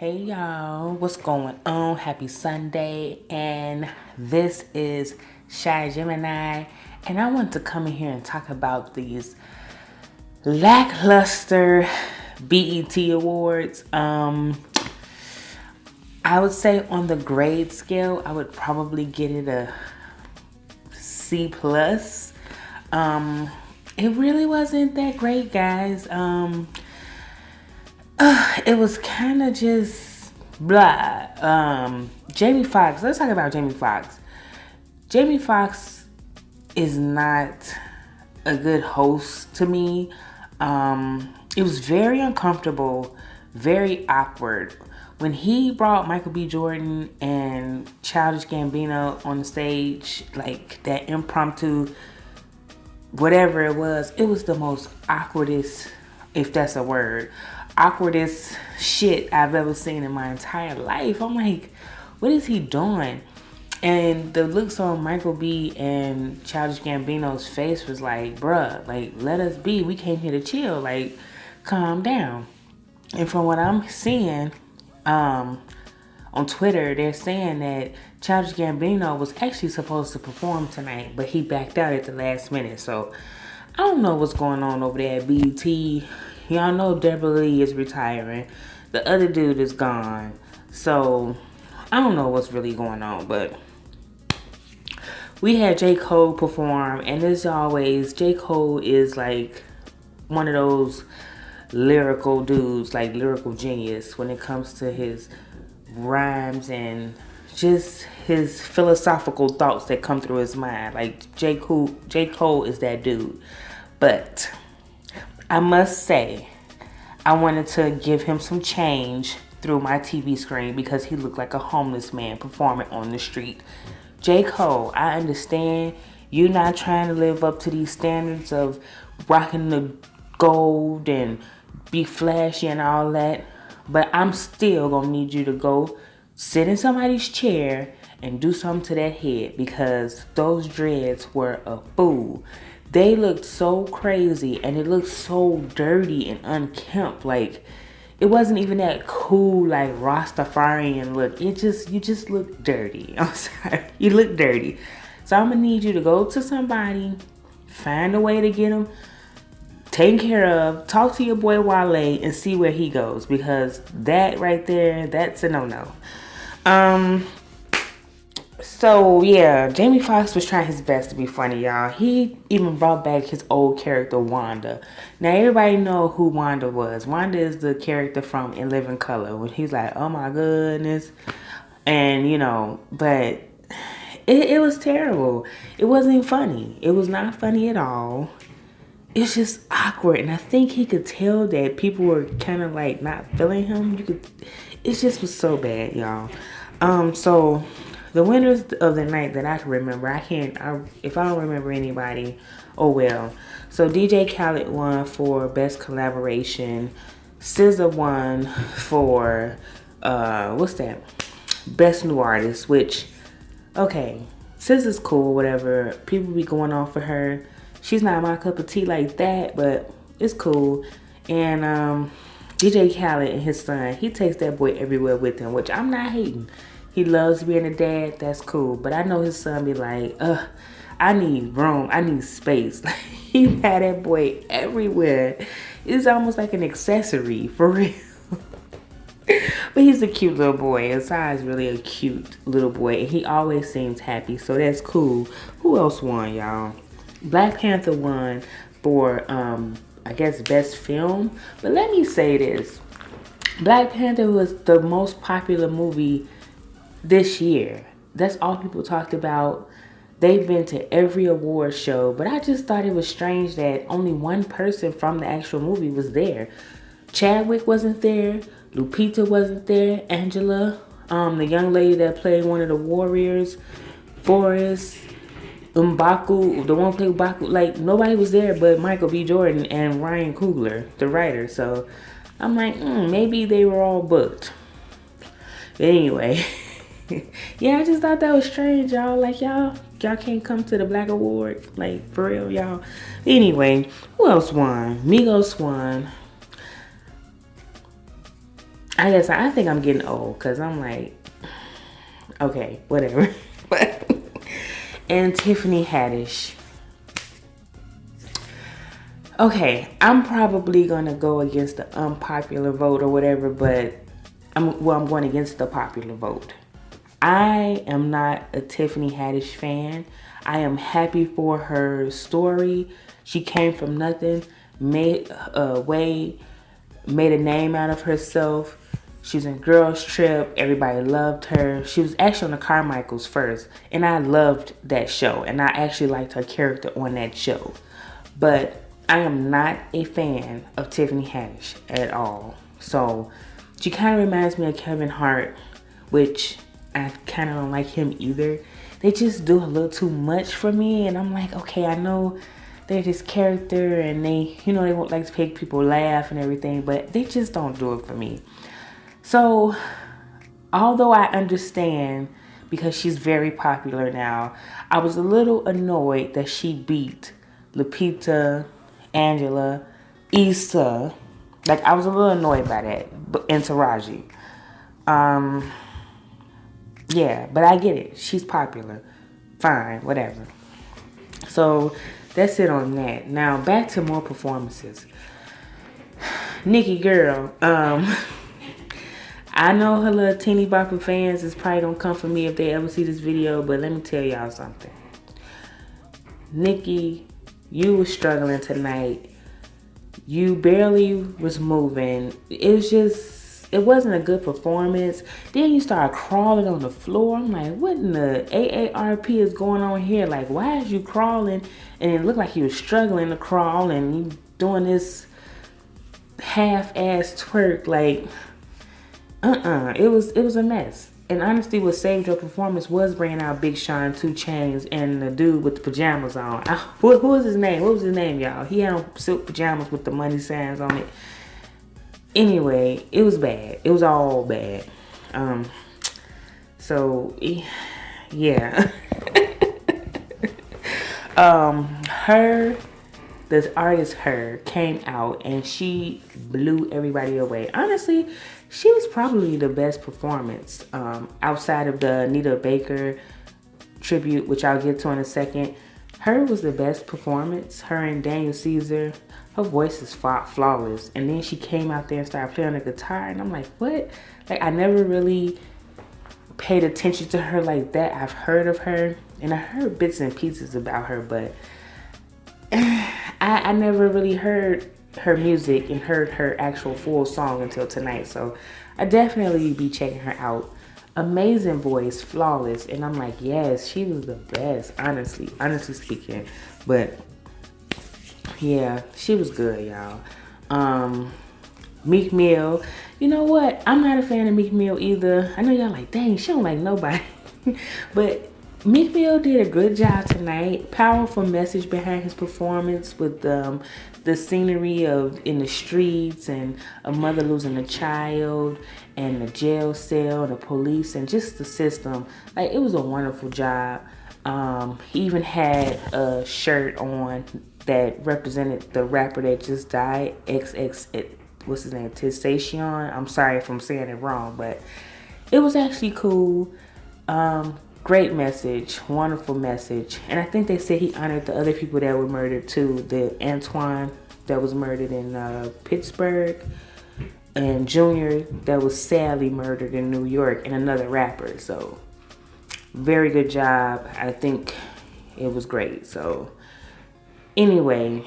Hey y'all, what's going on? Happy Sunday, and this is Shy Gemini, and I want to come in here and talk about these lackluster BET awards. I would say on the grade scale, I would probably get it a C plus. It really wasn't that great, guys. It was kind of just blah. Jamie Foxx. Let's talk about Jamie Foxx. Jamie Foxx is not a good host to me. It was very uncomfortable, very awkward. When he brought Michael B. Jordan and Childish Gambino on the stage, like that impromptu, whatever it was the most awkwardest, if that's a word, awkwardest shit I've ever seen in my entire life. I'm like, what is he doing? And the looks on Michael B. and Childish Gambino's face was like, bruh, like, let us be. We came here to chill. Like, calm down. And from what I'm seeing on Twitter, they're saying that Childish Gambino was actually supposed to perform tonight, but he backed out at the last minute. So, I don't know what's going on over there at BET. Y'all know Deborah Lee is retiring. The other dude is gone. So, I don't know what's really going on, but we had J. Cole perform, and as always, J. Cole is like one of those lyrical dudes, like lyrical genius when it comes to his rhymes and just his philosophical thoughts that come through his mind. Like J. Cole is that dude. But I must say, I wanted to give him some change through my TV screen because he looked like a homeless man performing on the street. J. Cole, I understand you not trying to live up to these standards of rocking the gold and be flashy and all that, but I'm still gonna need you to go sit in somebody's chair and do something to that head because those dreads were a fool. They looked so crazy and it looked so dirty and unkempt. Like, it wasn't even that cool, like Rastafarian look. You just look dirty. I'm sorry, you look dirty. So I'm gonna need you to go to somebody, find a way to get them taken care of, talk to your boy Wale and see where he goes, because that right there, that's a no-no. So yeah, Jamie Foxx was trying his best to be funny, y'all. He even brought back his old character Wanda. Now everybody know who Wanda was. Wanda is the character from In Living Color when he's like, oh my goodness, and but it was terrible. It wasn't funny. It was not funny at all. It's just awkward, and I think he could tell that people were kind of like not feeling him. It just was so bad, y'all. So the winners of the night that I can remember, if I don't remember anybody, oh well. So DJ Khaled won for best collaboration. SZA won for what's that? Best new artist. Which, okay, SZA's cool, whatever. People be going off for her. She's not my cup of tea like that, but it's cool. And DJ Khaled and his son, he takes that boy everywhere with him, which I'm not hating. He loves being a dad, that's cool. But I know his son be like, I need room, I need space. He had that boy everywhere. It's almost like an accessory, for real. But he's a cute little boy. Asai's really a cute little boy. And he always seems happy, so that's cool. Who else won, y'all? Black Panther won for, I guess, best film. But let me say this. Black Panther was the most popular movie this year. That's all people talked about. They've been to every award show. But I just thought it was strange that only one person from the actual movie was there. Chadwick wasn't there. Lupita wasn't there. Angela, the young lady that played one of the warriors. Forrest. M'Baku, the one who played M'Baku, like nobody was there but Michael B. Jordan and Ryan Coogler, the writer. So I'm like, maybe they were all booked. But anyway, yeah, I just thought that was strange, y'all. Like y'all can't come to the Black Award, like for real, y'all. Anyway, who else won? Migos won. I think I'm getting old because I'm like, okay, whatever. And Tiffany Haddish. Okay, I'm probably gonna go against the unpopular vote or whatever, but I'm going against the popular vote. I am not a Tiffany Haddish fan. I am happy for her story. She came from nothing, made a name out of herself. She was in Girls Trip. Everybody loved her. She was actually on the Carmichaels first, and I loved that show, and I actually liked her character on that show. But I am not a fan of Tiffany Haddish at all. So she kind of reminds me of Kevin Hart, which I kind of don't like him either. They just do a little too much for me, and I'm like, okay, I know they're this character, and they won't like to make people laugh and everything, but they just don't do it for me. So, although I understand because she's very popular now, I was a little annoyed that she beat Lupita, Angela, Issa. Like, I was a little annoyed by that, and Taraji. Yeah, but I get it. She's popular. Fine, whatever. So, that's it on that. Now, back to more performances. Nikki girl, I know her little teeny bopper fans is probably gonna come for me if they ever see this video, but let me tell y'all something. Nikki, you was struggling tonight. You barely was moving. It wasn't a good performance. Then you start crawling on the floor. I'm like, what in the AARP is going on here? Like, why is you crawling? And it looked like you was struggling to crawl and you doing this half-ass twerk. Like, it was a mess. And honestly, what saved your performance was bringing out Big Sean, 2 Chainz, and the dude with the pajamas on. Who was his name? What was his name, y'all? He had on silk pajamas with the money signs on it. Anyway, it was bad. It was all bad. So, yeah. The artist Her came out and she blew everybody away. Honestly, she was probably the best performance outside of the Anita Baker tribute, which I'll get to in a second. Her was the best performance. Her and Daniel Caesar. Her voice is flawless. And then she came out there and started playing the guitar. And I'm like, what? Like, I never really paid attention to her like that. I've heard of her. And I heard bits and pieces about her. But I never really heard her music and heard her actual full song until tonight. So I definitely be checking her out. Amazing voice, flawless. And I'm like, yes, she was the best, honestly speaking. But yeah, she was good, y'all. Meek Mill. You know what? I'm not a fan of Meek Mill either. I know y'all like, dang, she don't like nobody. But Meek Mill did a good job tonight. Powerful message behind his performance with the scenery of in the streets and a mother losing a child and the jail cell and the police and just the system. Like, it was a wonderful job. He even had a shirt on that represented the rapper that just died, what's his name, Testacion. I'm sorry if I'm saying it wrong, but it was actually cool. Great message, wonderful message. And I think they said he honored the other people that were murdered too. The Antoine that was murdered in Pittsburgh, and Junior that was sadly murdered in New York, and another rapper. So very good job. I think it was great. So anyway,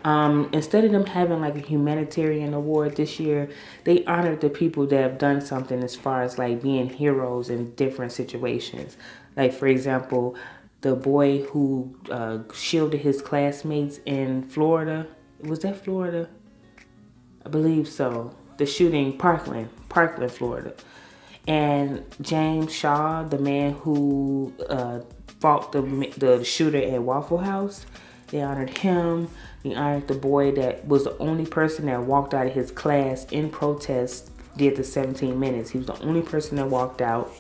instead of them having like a humanitarian award this year, they honored the people that have done something as far as like being heroes in different situations. Like, for example, the boy who shielded his classmates in Florida. Was that Florida? I believe so. The shooting, Parkland, Florida. And James Shaw, the man who fought the shooter at Waffle House, they honored him. They honored the boy that was the only person that walked out of his class in protest, did the 17 minutes. He was the only person that walked out.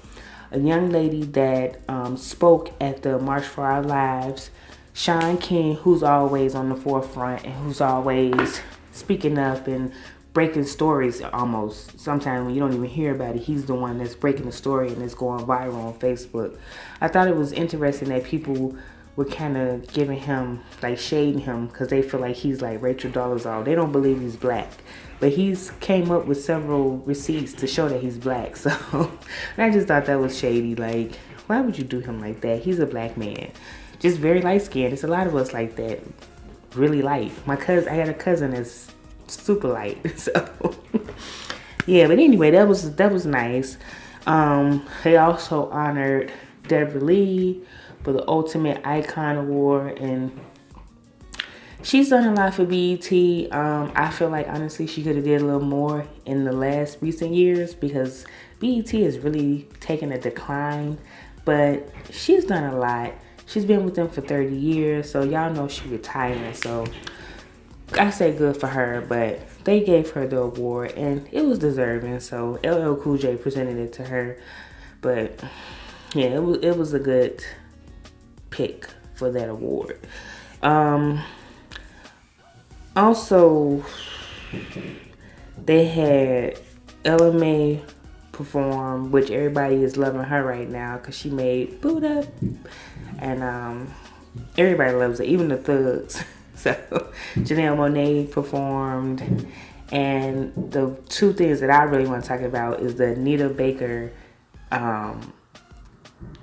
A young lady that spoke at the March for Our Lives, Shaun King, who's always on the forefront and who's always speaking up and breaking stories almost. Sometimes when you don't even hear about it, he's the one that's breaking the story and it's going viral on Facebook. I thought it was interesting that people were kind of giving him, like shading him, because they feel like he's like Rachel Dolezal. They don't believe he's black. But he's came up with several receipts to show that he's black. So and I just thought that was shady. Like, why would you do him like that? He's a black man. Just very light skinned. There's a lot of us like that. Really light. I had a cousin that's super light. So yeah, but anyway, that was nice. They also honored Deborah Lee for the Ultimate Icon Award, and she's done a lot for BET. I feel like honestly she could have did a little more in the last recent years because BET is really taking a decline, but she's done a lot. She's been with them for 30 years, so y'all know she retiring, so I say good for her, but they gave her the award and it was deserving, so LL Cool J presented it to her. But yeah, it was a good pick for that award. Also, they had Ella Mai perform, which everybody is loving her right now because she made Boot Up, and everybody loves it, even the thugs. So Janelle Monáe performed, and the two things that I really want to talk about is the Anita Baker.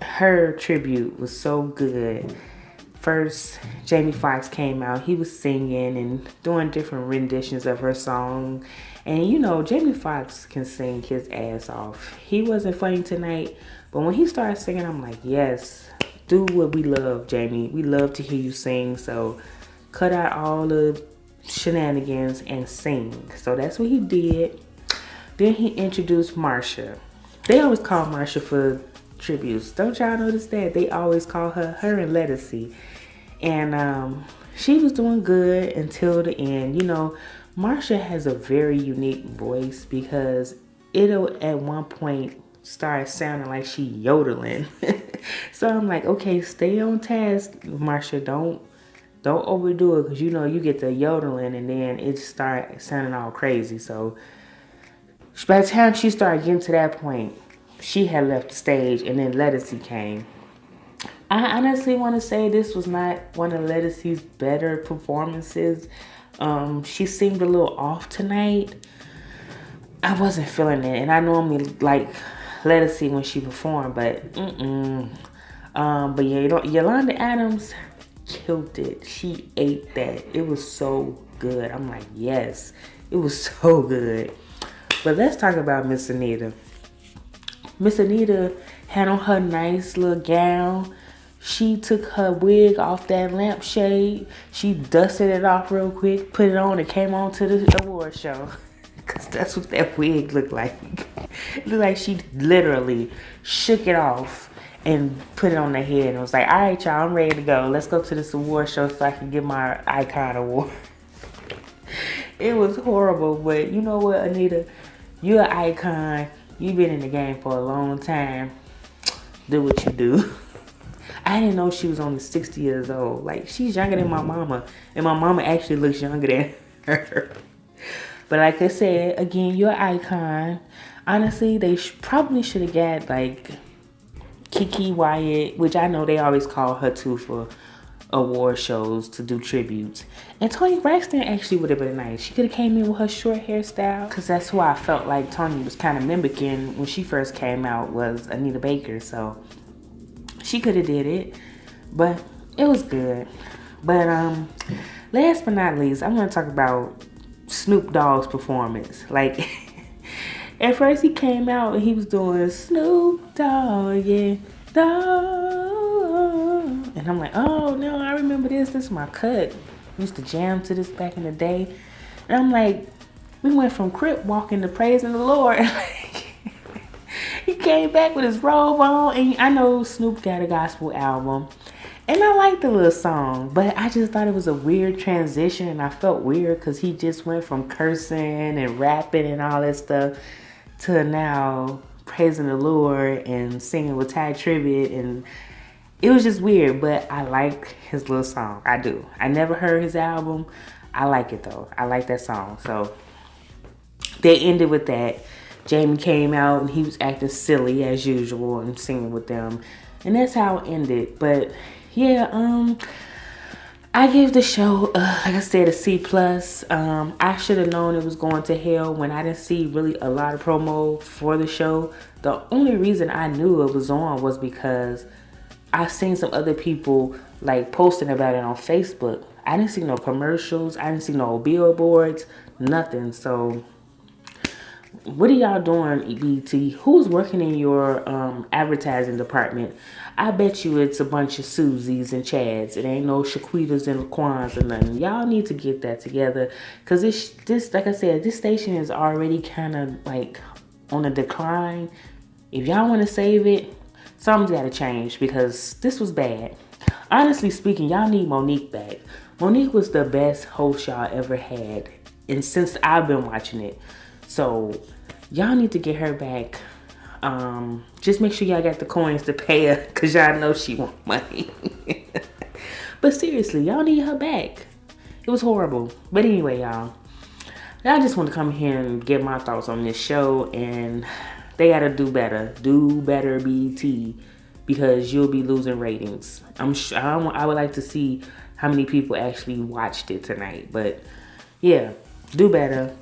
Her tribute was so good. First, Jamie Foxx came out. He was singing and doing different renditions of her song. And you know, Jamie Foxx can sing his ass off. He wasn't funny tonight, but when he started singing, I'm like, yes, do what we love, Jamie. We love to hear you sing. So cut out all the shenanigans and sing. So that's what he did. Then he introduced Marsha. They always call Marsha for tributes. Don't y'all notice that? They always call her and Ledisi. And she was doing good until the end. You know, Marsha has a very unique voice because it'll at one point start sounding like she yodeling. So I'm like, okay, stay on task, Marsha. Don't overdo it, because you know you get the yodeling and then it start sounding all crazy. So by the time she started getting to that point, she had left the stage, and then Ledisi came. I honestly want to say this was not one of Ledisi's better performances. She seemed a little off tonight. I wasn't feeling it, and I normally like Ledisi when she performed, but but yeah, Yolanda Adams killed it. She ate that. It was so good. I'm like, yes, it was so good. But let's talk about Miss Anita. Miss Anita had on her nice little gown. She took her wig off that lampshade. She dusted it off real quick, put it on, and came on to the award show. Because that's what that wig looked like. It looked like she literally shook it off and put it on her head and was like, all right, y'all, I'm ready to go. Let's go to this award show so I can get my icon award. It was horrible, but you know what, Anita? You're an icon. You've been in the game for a long time. Do what you do. I didn't know she was only 60 years old. Like, she's younger than my mama. And my mama actually looks younger than her. But like I said, again, you're an icon. Honestly, they probably should have got, like, Kiki Wyatt, which I know they always call her, too, for award shows to do tributes. And Toni Braxton actually would have been nice. She could have came in with her short hairstyle, because that's who I felt like Toni was kind of mimicking when she first came out, was Anita Baker. So she could have did it, but it was good. But last but not least, I'm going to talk about Snoop Dogg's performance. Like, at first he came out and he was doing Snoop Dogg, yeah, Dogg. And I'm like, oh no, I remember this. This is my cut. We used to jam to this back in the day. And I'm like, we went from Crip walking to praising the Lord. He came back with his robe on. And I know Snoop got a gospel album. And I liked the little song. But I just thought it was a weird transition. And I felt weird because he just went from cursing and rapping and all that stuff to now praising the Lord and singing with Ty Tribbett. And it was just weird, but I like his little song. I do. I never heard his album. I like it though. I like that song. So they ended with that. Jamie came out and he was acting silly as usual and singing with them. And that's how it ended. But yeah, I gave the show, like I said, a C+. I should have known it was going to hell when I didn't see really a lot of promo for the show. The only reason I knew it was on was because I've seen some other people like posting about it on Facebook. I didn't see no commercials. I didn't see no billboards, nothing. So what are y'all doing, BT? Who's working in your advertising department? I bet you it's a bunch of Susies and Chads. It ain't no Shaquitas and Laquans or nothing. Y'all need to get that together. Because this, like I said, this station is already kind of like on a decline. If y'all want to save it, something's got to change because this was bad. Honestly speaking, y'all need Monique back. Monique was the best host y'all ever had. And since I've been watching it. So y'all need to get her back. Just make sure y'all got the coins to pay her because y'all know she want money. But seriously, y'all need her back. It was horrible. But anyway, y'all. I just want to come here and get my thoughts on this show. And they got to do better. Do better, BT. Because you'll be losing ratings. I'm sure. I would like to see how many people actually watched it tonight. But yeah, do better.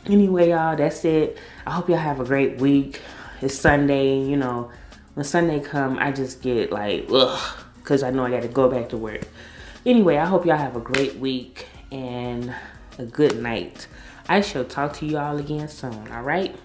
Anyway, y'all, that's it. I hope y'all have a great week. It's Sunday, you know. When Sunday come, I just get like, ugh, because I know I got to go back to work. Anyway, I hope y'all have a great week and a good night. I shall talk to y'all again soon, all right?